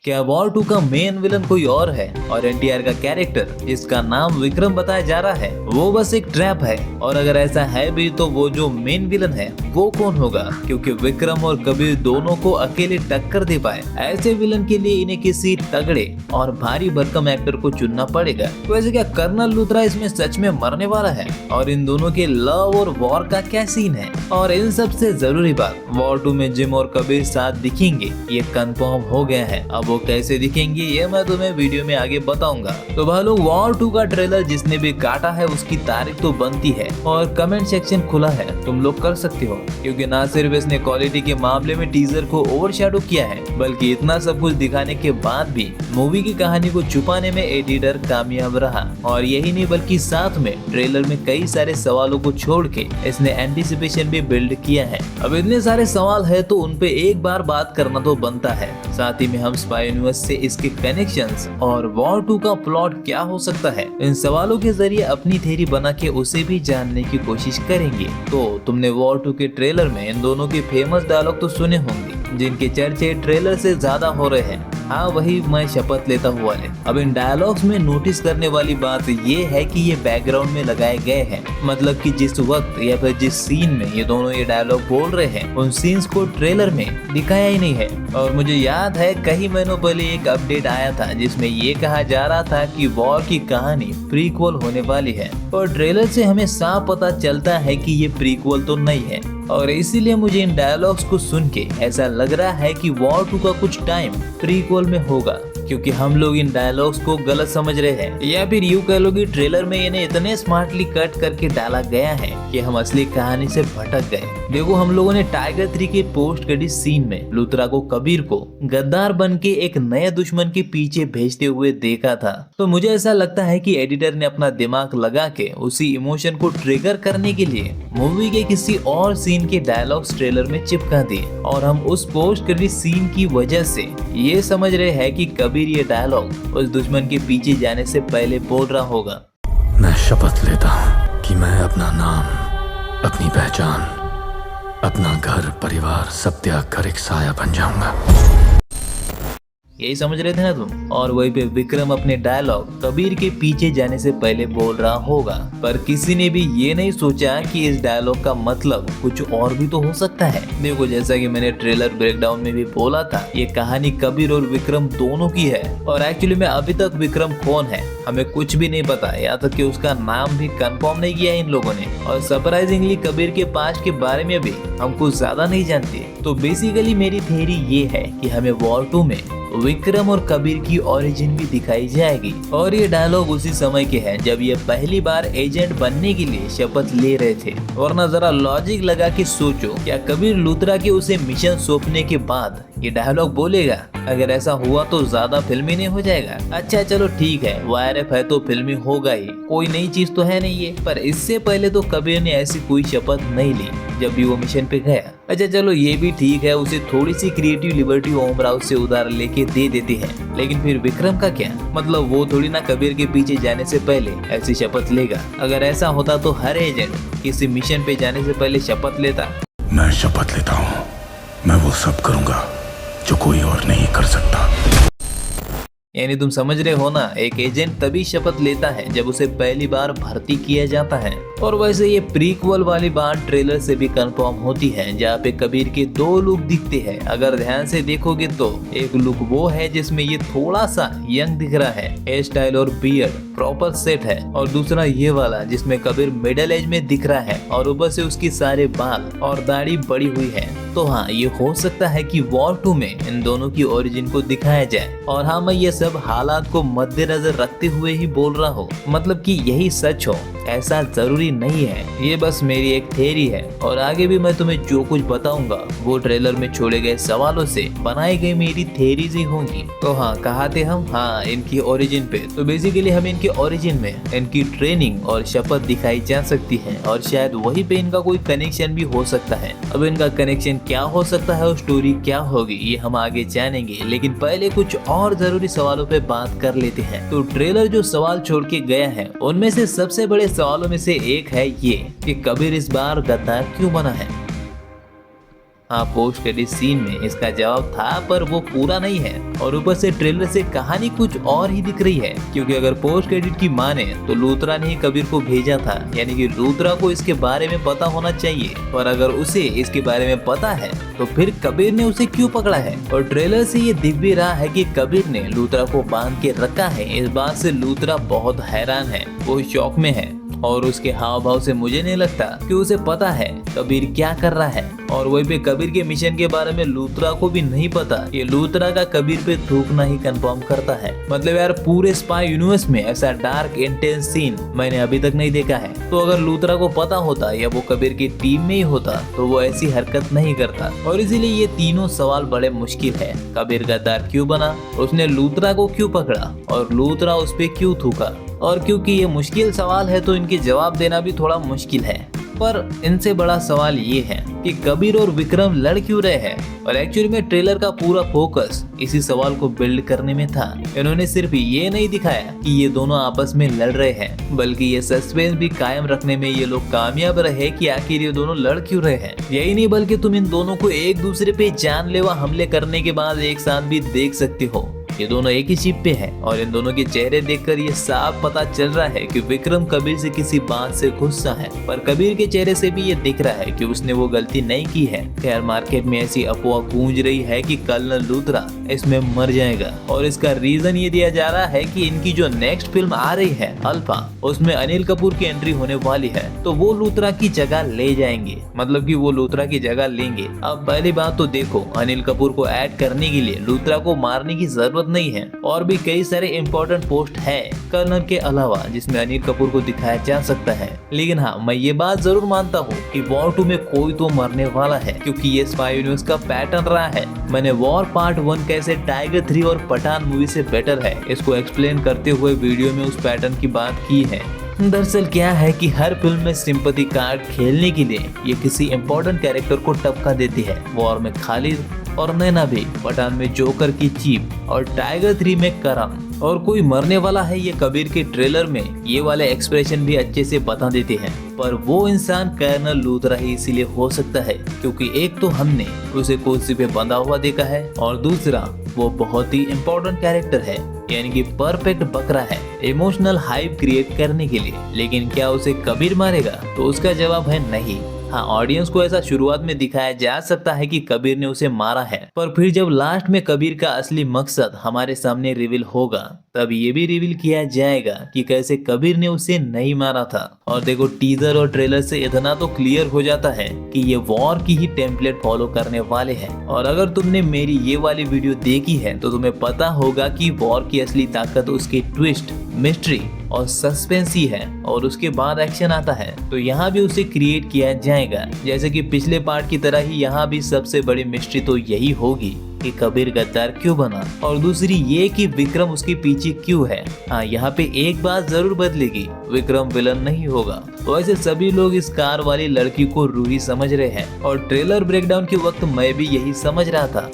क्या वॉर 2 का main villain कोई और है और एनटीआर का कैरेक्टर जिसका नाम विक्रम बताया जा रहा है वो बस एक ट्रैप है? और अगर ऐसा है भी तो वो जो मेन विलन है वो कौन होगा? क्योंकि विक्रम और कबीर दोनों को अकेले टक्कर दे पाए, ऐसे विलन के लिए इन्हें किसी तगड़े और भारी भरकम एक्टर को चुनना पड़ेगा। वैसे क्या कर्नल लूथरा इसमें सच में मरने वाला है? और इन दोनों के लव और वॉर का क्या सीन है? और इन सबसे जरूरी बात, वॉर 2 में जिम और कबीर साथ दिखेंगे ये कंफर्म हो गया है। अब वो कैसे दिखेंगे ये मैं तुम्हें वीडियो में आगे बताऊंगा। तो भाई वॉर 2 का ट्रेलर जिसने भी काटा है उसकी तारीख तो बनती है और कमेंट सेक्शन खुला है, तुम लोग कर सकते हो। क्योंकि ना सिर्फ इसने क्वालिटी के मामले में टीजर को ओवरशैडो किया है बल्कि इतना सब कुछ दिखाने के बाद भी मूवी की कहानी को छुपाने में एडिटर कामयाब रहा। और यही नहीं बल्कि साथ में ट्रेलर में कई सारे सवालों को छोड़ के इसने एंटिसिपेशन भी बिल्ड किया है। अब इतने सारे सवाल है तो उन पे एक बार बात करना तो बनता है। साथ ही में हम स्पाई यूनिवर्स से इसके कनेक्शंस और वॉर 2 का प्लॉट क्या हो सकता है, इन सवालों के जरिए अपनी थ्योरी बना के उसे भी जानने की कोशिश करेंगे। तो तुमने वॉर 2 के ट्रेलर में इन दोनों के फेमस डायलॉग तो सुने होंगे जिनके चर्चे ट्रेलर से ज्यादा हो रहे हैं। हाँ, वही मैं शपथ लेता हूँ वाले। अब इन डायलॉग्स में नोटिस करने वाली बात ये है कि ये बैकग्राउंड में लगाए गए हैं, मतलब कि जिस वक्त या फिर जिस सीन में ये दोनों ये डायलॉग बोल रहे हैं उन सीन्स को ट्रेलर में दिखाया ही नहीं है। और मुझे याद है कई महीनों पहले एक अपडेट आया था जिसमें ये कहा जा रहा था कि वॉर की कहानी प्रीक्वल होने वाली है, और ट्रेलर से हमें साफ पता चलता है कि ये प्रीक्वल तो नहीं है। और इसीलिए मुझे इन डायलॉग्स को सुन के ऐसा लग रहा है कि वॉर 2 का कुछ टाइम प्रीक्वल में होगा, क्योंकि हम लोग इन डायलॉग्स को गलत समझ रहे हैं। या फिर यूं कह लो कि ट्रेलर में इन्हें इतने स्मार्टली कट करके डाला गया है कि हम असली कहानी से भटक गए। देखो, हम लोगों ने टाइगर 3 के पोस्ट क्रेडिट सीन में लूथरा को कबीर को गद्दार बन के एक नए दुश्मन के पीछे भेजते हुए देखा था। तो मुझे ऐसा लगता है कि एडिटर ने अपना दिमाग लगा के उसी इमोशन को ट्रिगर करने के लिए मूवी के किसी और सीन के डायलॉग्स ट्रेलर में चिपका दिए, और हम उस पोस्ट क्रेडिट सीन की वजह से ये समझ रहे हैं कि कबीर ये डायलॉग उस दुश्मन के पीछे जाने से पहले बोल रहा होगा। मैं शपथ लेता हूँ कि मैं अपना नाम, अपनी पहचान, अपना घर परिवार सब त्याग कर एक साया बन जाऊंगा। यही समझ रहे थे ना तुम? और वहीं पे विक्रम अपने डायलॉग कबीर के पीछे जाने से पहले बोल रहा होगा। पर किसी ने भी ये नहीं सोचा कि इस डायलॉग का मतलब कुछ और भी तो हो सकता है। देखो, जैसा कि मैंने ट्रेलर ब्रेकडाउन में भी बोला था, ये कहानी कबीर और विक्रम दोनों की है। और एक्चुअली में अभी तक विक्रम कौन है हमें कुछ भी नहीं पता, या तक कि उसका नाम भी कंफर्म नहीं किया है इन लोगों ने। और सरप्राइजिंगली कबीर के पास्ट के बारे में भी हम कुछ ज्यादा नहीं जानते। तो बेसिकली मेरी थ्योरी ये है कि हमें वॉर 2 में विक्रम और कबीर की ओरिजिन भी दिखाई जाएगी। और ये डायलॉग उसी समय के हैं जब ये पहली बार एजेंट बनने के लिए शपथ ले रहे थे। वरना जरा लॉजिक लगा के सोचो, क्या कबीर लूथरा के उसे मिशन सौंपने के बाद ये डायलॉग बोलेगा? अगर ऐसा हुआ तो ज्यादा फिल्मी नहीं हो जाएगा? अच्छा चलो ठीक है, वायरएफ है तो फिल्मी होगा ही, कोई नई चीज तो है नहीं ये। पर इससे पहले तो कबीर ने ऐसी कोई शपथ नहीं ली जब भी वो मिशन पे गया। अच्छा चलो ये भी ठीक है, उसे थोड़ी सी क्रिएटिव लिबर्टी ओम राव से उधार लेके दे देती है। लेकिन फिर विक्रम का क्या? मतलब वो थोड़ी ना कबीर के पीछे जाने से पहले ऐसी शपथ लेगा। अगर ऐसा होता तो हर एजेंट किसी मिशन पे जाने से पहले शपथ लेता। मैं शपथ लेता हूँ, मैं वो सब करूंगा जो कोई और नहीं कर सकता। यानी तुम समझ रहे हो ना, एक एजेंट तभी शपथ लेता है जब उसे पहली बार भर्ती किया जाता है। और वैसे ये प्रीक्वल वाली बात ट्रेलर से भी कंफर्म होती है, जहाँ पे कबीर के 2 लुक दिखते हैं। अगर ध्यान से देखोगे तो एक लुक वो है जिसमें ये थोड़ा सा यंग दिख रहा है, हेयर स्टाइल और बियर्ड प्रॉपर सेट है। और दूसरा ये वाला जिसमें कबीर मिडिल एज में दिख रहा है और ऊपर से उसकी सारे बाल और दाढ़ी बड़ी हुई है। तो हाँ, ये हो सकता है कि वॉर 2 में इन दोनों की ओरिजिन को दिखाया जाए। और हाँ, मैं ये सब हालात को मद्देनजर रखते हुए ही बोल रहा हूँ, मतलब कि यही सच हो ऐसा जरूरी नहीं है। ये बस मेरी एक थ्योरी है, और आगे भी मैं तुम्हें जो कुछ बताऊंगा वो ट्रेलर में छोड़े गए सवालों से बनाई गई मेरी थ्योरीज ही होंगी। तो हाँ, कहा थे हम, हाँ, इनकी ओरिजिन पे। तो बेसिकली हम इनके ओरिजिन में इनकी ट्रेनिंग और शपथ दिखाई जा सकती है, और शायद वही पे इनका कोई कनेक्शन भी हो सकता है। अब इनका कनेक्शन क्या हो सकता है और स्टोरी क्या होगी ये हम आगे जानेंगे, लेकिन पहले कुछ और जरूरी सवालों पे बात कर लेते हैं। तो ट्रेलर जो सवाल छोड़ के गया है उनमें से सबसे बड़े सवालों में से एक है ये कि कबीर इस बार गद्दार क्यों बना है। हाँ, पोस्ट क्रेडिट सीन में इसका जवाब था, पर वो पूरा नहीं है और ऊपर से ट्रेलर से कहानी कुछ और ही दिख रही है। क्योंकि अगर पोस्ट क्रेडिट की माने तो लूथरा ने ही कबीर को भेजा था, यानी कि लूथरा को इसके बारे में पता होना चाहिए। और अगर उसे इसके बारे में पता है तो फिर कबीर ने उसे क्यों पकड़ा है। और ट्रेलर से ये दिख भी रहा है कि कबीर ने लूथरा को बांध के रखा है। इस बात से लूथरा बहुत हैरान है, वो शौक में है और उसके हाव भाव से मुझे नहीं लगता कि उसे पता है कबीर क्या कर रहा है। और वही पे कबीर के मिशन के बारे में लूथरा को भी नहीं पता। ये लूथरा का कबीर पे थूकना ही कंफर्म करता है। मतलब यार, पूरे स्पाई यूनिवर्स में ऐसा डार्क इंटेंस सीन मैंने अभी तक नहीं देखा है। तो अगर लूथरा को पता होता या वो कबीर की टीम में ही होता तो वो ऐसी हरकत नहीं करता। और इसीलिए ये तीनों सवाल बड़े मुश्किल है। कबीर गद्दार क्यों बना, उसने लूथरा को क्यों पकड़ा और लूथरा उस पे क्यों थूका। और क्योंकि ये मुश्किल सवाल है तो इनके जवाब देना भी थोड़ा मुश्किल है। पर इनसे बड़ा सवाल ये है कि कबीर और विक्रम लड़ क्यों रहे हैं। और एक्चुअली में ट्रेलर का पूरा फोकस इसी सवाल को बिल्ड करने में था। इन्होंने सिर्फ ये नहीं दिखाया कि ये दोनों आपस में लड़ रहे हैं, बल्कि ये सस्पेंस भी कायम रखने में ये लोग कामयाब रहे कि आखिर ये दोनों लड़ क्यों रहे हैं। यही नहीं बल्कि तुम इन दोनों को एक दूसरे पे जानलेवा हमले करने के बाद एक साथ भी देख सकते हो। ये दोनों एक ही शिप पे हैं और इन दोनों के चेहरे देखकर ये साफ पता चल रहा है कि विक्रम कबीर से किसी बात से गुस्सा है। पर कबीर के चेहरे से भी ये दिख रहा है कि उसने वो गलती नहीं की है। खैर, मार्केट में ऐसी अफवाह गूंज रही है कि कर्नल लूथरा इसमें मर जाएगा और इसका रीजन ये दिया जा रहा है कि इनकी जो नेक्स्ट फिल्म आ रही है अल्फा, उसमें अनिल कपूर की एंट्री होने वाली है। तो वो लूथरा की जगह ले जाएंगे, मतलब कि वो लूथरा की जगह लेंगे। अब पहली बात तो देखो, अनिल कपूर को ऐड करने के लिए लूथरा को मारने की जरूरत नहीं है। और भी कई सारे इम्पोर्टेंट पोस्ट है कर्नल के अलावा जिसमें अनिल कपूर को दिखाया जा सकता है। लेकिन हाँ, मैं ये बात जरूर मानता हूँ कि वॉर 2 में कोई तो मरने वाला है, क्योंकि ये स्पाई यूनिवर्स का पैटर्न रहा है। मैंने वॉर पार्ट 1 कैसे टाइगर 3 और पठान मूवी से बेटर है, इसको एक्सप्लेन करते हुए वीडियो में उस पैटर्न की बात की है। दरअसल क्या है कि हर फिल्म में सिंपैथी कार्ड खेलने के लिए ये किसी इम्पोर्टेंट कैरेक्टर को टपका देती है। वॉर में खालिद और नैना भी, पठान में जोकर की चीप और टाइगर 3 में करम। और कोई मरने वाला है ये कबीर के ट्रेलर में ये वाले एक्सप्रेशन भी अच्छे से बता देते हैं। पर वो इंसान कर्नल लूथरा ही इसीलिए हो सकता है क्योंकि एक तो हमने उसे कुर्सी पे बंधा हुआ देखा है और दूसरा वो बहुत ही इम्पोर्टेंट कैरेक्टर है, यानी कि परफेक्ट बकरा है इमोशनल हाइप क्रिएट करने के लिए। लेकिन क्या उसे कबीर मारेगा? तो उसका जवाब है नहीं। हाँ, ऑडियंस को ऐसा शुरुआत में दिखाया जा सकता है कि कबीर ने उसे मारा है, पर फिर जब लास्ट में कबीर का असली मकसद हमारे सामने रिवील होगा तब ये भी रिवील किया जाएगा कि कैसे कबीर ने उसे नहीं मारा था। और देखो, टीजर और ट्रेलर से इतना तो क्लियर हो जाता है कि ये वॉर की ही टेम्पलेट फॉलो करने वाले हैं। और अगर तुमने मेरी ये वाली वीडियो देखी है तो तुम्हें पता होगा कि वॉर की असली ताकत उसकी ट्विस्ट, मिस्ट्री और सस्पेंस ही है और उसके बाद एक्शन आता है। तो यहाँ भी उसे क्रिएट किया जाएगा। जैसे कि पिछले पार्ट की तरह ही यहाँ भी सबसे बड़ी मिस्ट्री तो यही होगी कि कबीर गद्दार क्यों बना और दूसरी ये कि विक्रम उसके पीछे क्यों है। हाँ, यहाँ पे एक बात जरूर बदलेगी, विक्रम विलन नहीं होगा। तो ऐसे सभी लोग इस कार वाली लड़की को रूही समझ रहे हैं और ट्रेलर ब्रेकडाउन के वक्त मैं भी यही समझ रहा था।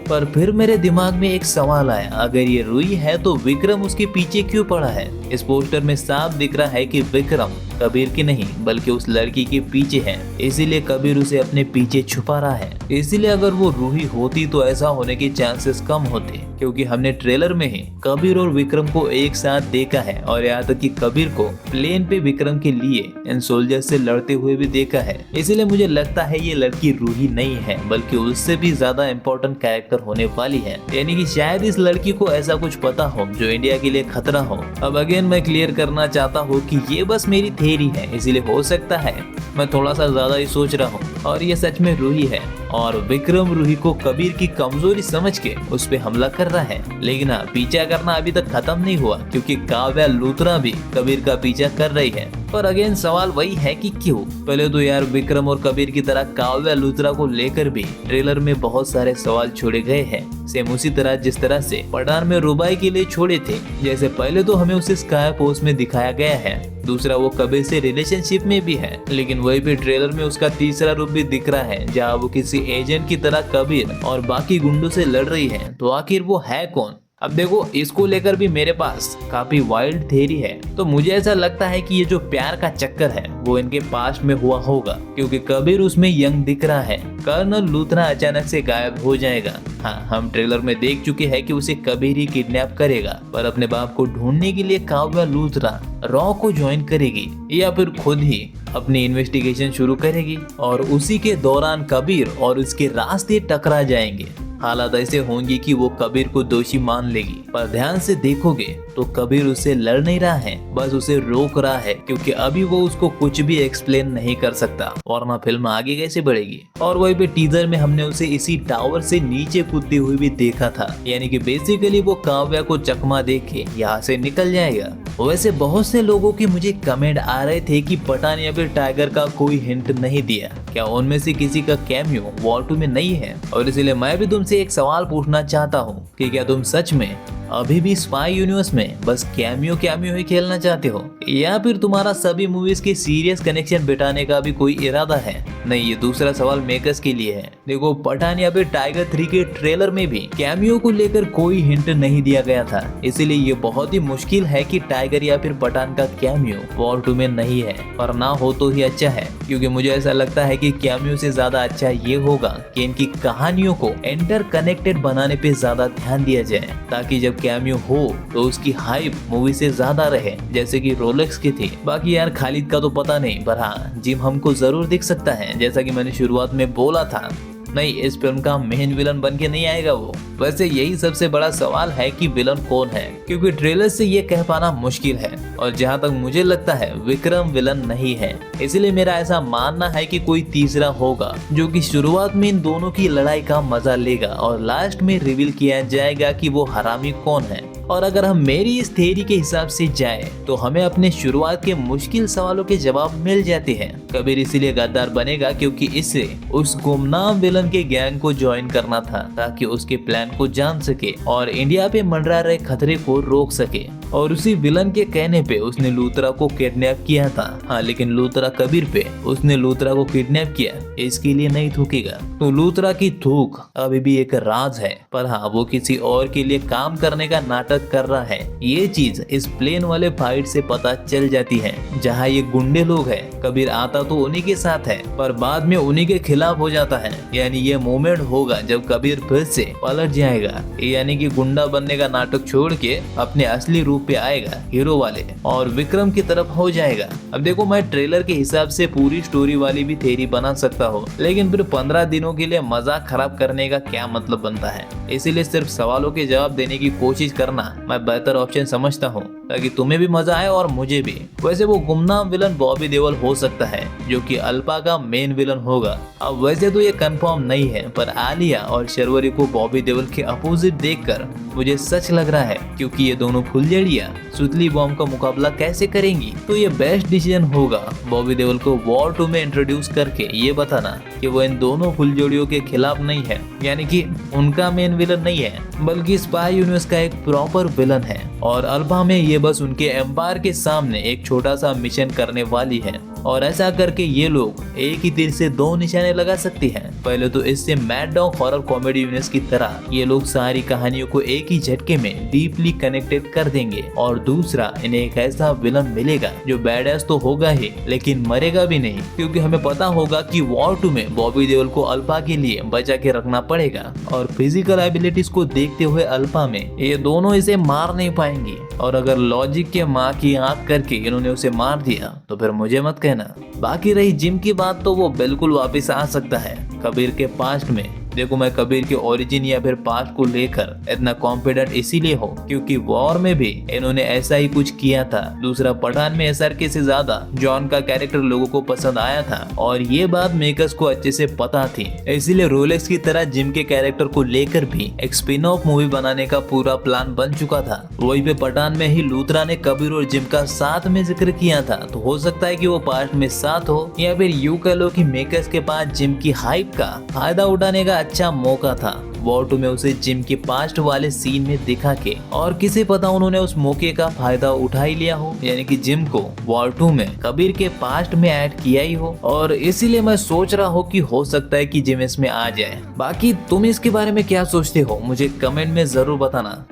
पर फिर मेरे दिमाग में एक सवाल आया, अगर ये रूही है तो विक्रम उसके पीछे क्यों पड़ा है? इस पोस्टर में साफ दिख रहा है कि विक्रम कबीर की नहीं बल्कि उस लड़की के पीछे है, इसीलिए कबीर उसे अपने पीछे छुपा रहा है। इसीलिए अगर वो रूही होती तो ऐसा होने के चांसेस कम होते, क्योंकि हमने ट्रेलर में ही कबीर और विक्रम को एक साथ देखा है और यहाँ तक कि कबीर को प्लेन पे विक्रम के लिए इन सोल्जर से लड़ते हुए भी देखा है। इसीलिए मुझे लगता है ये लड़की रूही नहीं है बल्कि उससे भी ज्यादा इम्पोर्टेंट कैरेक्टर होने वाली है, यानी कि शायद इस लड़की को ऐसा कुछ पता हो जो इंडिया के लिए खतरा हो। अब अगेन मैं क्लियर करना चाहता हूँ कि ये बस मेरी थ्योरी है, इसीलिए हो सकता है मैं थोड़ा सा ज्यादा ही सोच रहा हूँ और ये सच में रूही है और विक्रम रूही को कबीर की कमजोरी समझ के उस पे हमला कर रहा है। लेकिन हाँ, पीछा करना अभी तक खत्म नहीं हुआ क्योंकि काव्या लूथरा भी कबीर का पीछा कर रही है। पर अगेन सवाल वही है कि क्यों? पहले तो यार विक्रम और कबीर की तरह काव्या लूथरा को लेकर भी ट्रेलर में बहुत सारे सवाल छोड़े गए हैं, सेम उसी तरह जिस तरह से पठान में रुबाई के लिए छोड़े थे। जैसे पहले तो हमें उसे स्काई पोस्ट में दिखाया गया है, दूसरा वो कबीर से रिलेशनशिप में भी है, लेकिन वही भी ट्रेलर में उसका तीसरा रूप भी दिख रहा है जहाँ वो किसी एजेंट की तरह कबीर और बाकी गुंडों से लड़ रही है। तो आखिर वो है कौन? अब देखो, इसको लेकर भी मेरे पास काफी वाइल्ड थ्योरी है। तो मुझे ऐसा लगता है कि ये जो प्यार का चक्कर है वो इनके पास्ट में हुआ होगा, क्योंकि कबीर उसमें यंग दिख रहा है। कर्नल लूथरा अचानक से गायब हो जाएगा। हाँ, हम ट्रेलर में देख चुके हैं कि उसे कबीर ही किडनैप करेगा, पर अपने बाप को ढूंढने के लिए काव्या लूथरा रॉ को ज्वाइन करेगी या फिर खुद ही अपनी इन्वेस्टिगेशन शुरू करेगी, और उसी के दौरान कबीर और उसके रास्ते टकरा जाएंगे। हालात ऐसे होंगे कि वो कबीर को दोषी मान लेगी, पर ध्यान से देखोगे तो कबीर उससे लड़ नहीं रहा है, बस उसे रोक रहा है, क्योंकि अभी वो उसको कुछ भी एक्सप्लेन नहीं कर सकता, वरना फिल्म आगे कैसे बढ़ेगी। और वहीं पे टीजर में हमने उसे इसी टावर से नीचे कूदते हुए भी देखा था, यानी कि बेसिकली वो काव्या को चकमा देख के यहाँ से निकल जाएगा। वैसे बहुत से लोगों के मुझे कमेंट आ रहे थे कि पठान या फिर टाइगर का कोई हिंट नहीं दिया, क्या उनमें से किसी का कैमियो वॉर 2 में नहीं है? और इसलिए मैं भी तुमसे एक सवाल पूछना चाहता हूँ कि क्या तुम सच में अभी भी स्पाई यूनिवर्स में बस कैमियो ही खेलना चाहते हो, या फिर तुम्हारा सभी मूवीज के सीरियस कनेक्शन बिठाने का भी कोई इरादा है? नहीं, ये दूसरा सवाल मेकर्स के लिए है। देखो, पठान या फिर टाइगर 3 के ट्रेलर में भी कैमियो को लेकर कोई हिंट नहीं दिया गया था, इसीलिए ये बहुत ही मुश्किल है कि टाइगर या फिर पठान का कैमियो वॉर 2 में नहीं है। पर ना हो तो ही अच्छा है, क्योंकि मुझे ऐसा लगता है कि कैमियो से ज्यादा अच्छा ये होगा कि इनकी कहानियों को इंटरकनेक्टेड बनाने पे ज्यादा ध्यान दिया जाए, ताकि जब कैमियो हो तो उसकी हाइप मूवी से ज्यादा रहे, जैसे कि रोलेक्स की थी। बाकी यार खालिद का तो पता नहीं, पर हाँ, जिम हमको जरूर दिख सकता है, जैसा कि मैंने शुरुआत में बोला था। नहीं, इस फिल्म का मेन विलन बन के नहीं आएगा वो। वैसे यही सबसे बड़ा सवाल है कि विलन कौन है, क्योंकि ट्रेलर से ये कह पाना मुश्किल है, और जहाँ तक मुझे लगता है विक्रम विलन नहीं है। इसलिए मेरा ऐसा मानना है कि कोई तीसरा होगा, जो कि शुरुआत में इन दोनों की लड़ाई का मजा लेगा और लास्ट में रिवील किया जाएगा कि वो हरामी कौन है। और अगर हम मेरी इस थ्योरी के हिसाब से जाए तो हमें अपने शुरुआत के मुश्किल सवालों के जवाब मिल जाते हैं। कबीर इसीलिए गद्दार बनेगा क्योंकि इससे उस गुमनाम विलन के गैंग को ज्वाइन करना था, ताकि उसके प्लान को जान सके और इंडिया पे मंडरा रहे खतरे को रोक सके। और उसी विलन के कहने पे उसने लूथरा को किडनैप किया था। हाँ, लेकिन लूथरा कबीर पे उसने लूथरा को किडनैप किया इसके लिए नहीं थूकेगा। तो लूथरा की थूक अभी भी एक राज है, पर हाँ, वो किसी और के लिए काम करने का नाटक कर रहा है। ये चीज इस प्लेन वाले फाइट से पता चल जाती है, जहाँ ये गुंडे लोग हैं। कबीर आता तो उन्हीं के साथ है, पर बाद में उन्हीं के खिलाफ हो जाता है। यानी ये मोमेंट होगा जब कबीर फिर से पलट जाएगा, यानी कि गुंडा बनने का नाटक छोड़ के अपने असली रूप पे आएगा, हीरो वाले, और विक्रम की तरफ हो जाएगा। अब देखो, मैं ट्रेलर के हिसाब से पूरी स्टोरी वाली भी थ्योरी बना सकता हूँ, लेकिन फिर 15 दिनों के लिए मजाक खराब करने का क्या मतलब बनता है। इसीलिए सिर्फ सवालों के जवाब देने की कोशिश करना मैं बेहतर ऑप्शन समझता हूँ, ताकि तुम्हें भी मजा आए और मुझे भी। वैसे वो गुमनाम विलन बॉबी देओल हो सकता है, जो कि अल्पा का मेन विलन होगा। अब वैसे तो ये कंफर्म नहीं है, पर आलिया और शर्वरी को बॉबी देओल के अपोजिट देखकर मुझे सच लग रहा है, क्योंकि ये दोनों फुलझड़ियां सुतली बॉम्ब का मुकाबला कैसे करेंगी। तो ये बेस्ट डिसीजन होगा बॉबी देओल को वॉर 2 में इंट्रोड्यूस करके ये बताना कि वो इन दोनों फुलझड़ियों के खिलाफ नहीं है, यानी कि उनका मेन विलन नहीं है, बल्कि स्पाई यूनिवर्स का एक प्रॉपर विलन है। और अल्फा में ये बस उनके एम्पायर के सामने एक छोटा सा मिशन करने वाली है, और ऐसा करके ये लोग एक ही तीर से 2 निशाने लगा सकती हैं। पहले तो इससे mad dog horror comedy universe की तरह ये लोग सारी कहानियों को एक ही झटके में डीपली कनेक्टेड कर देंगे, और दूसरा, इन्हें एक ऐसा विलन मिलेगा जो बैडएस तो होगा ही, लेकिन मरेगा भी नहीं, क्योंकि हमें पता होगा कि वॉर 2 में बॉबी देओल को अल्फा के लिए बचा के रखना पड़ेगा, और फिजिकल एबिलिटीज को देखते हुए अल्फा में ये दोनों इसे मार नहीं पाएंगे। और अगर लॉजिक के माँ की आंख करके इन्होंने उसे मार दिया तो फिर मुझे मत कहना। बाकी रही जिम की बात, तो वो बिल्कुल वापस आ सकता है कबीर के पास्ट में। देखो, मैं कबीर के ओरिजिन या फिर पास्ट को लेकर इतना कॉन्फिडेंट इसीलिए हूँ क्योंकि वॉर में भी इन्होंने ऐसा ही कुछ किया था। दूसरा, पठान में एसआरके से ज्यादा जॉन का कैरेक्टर लोगों को पसंद आया था, और ये बात मेकर्स को अच्छे से पता थी। इसीलिए रोलेक्स की तरह जिम के कैरेक्टर को लेकर भी एक स्पिन ऑफ मूवी बनाने का पूरा प्लान बन चुका था। वही पे पठान में ही लूथरा ने कबीर और जिम का साथ में जिक्र किया था, तो हो सकता है कि वो पास्ट में साथ हो, या फिर यूं कह लो कि मेकर्स के पास जिम की हाइप का फायदा उठाने का अच्छा मौका था। वॉर 2 में उसे जिम के पास्ट वाले सीन में दिखा के, और किसे पता उन्होंने उस मौके का फायदा उठा ही लिया हो, यानी कि जिम को वॉर 2 में कबीर के पास्ट में ऐड किया ही हो। और इसीलिए मैं सोच रहा हूँ कि हो सकता है कि जिम इसमें आ जाए। बाकी तुम इसके बारे में क्या सोचते हो, मुझे कमेंट में जरूर बताना।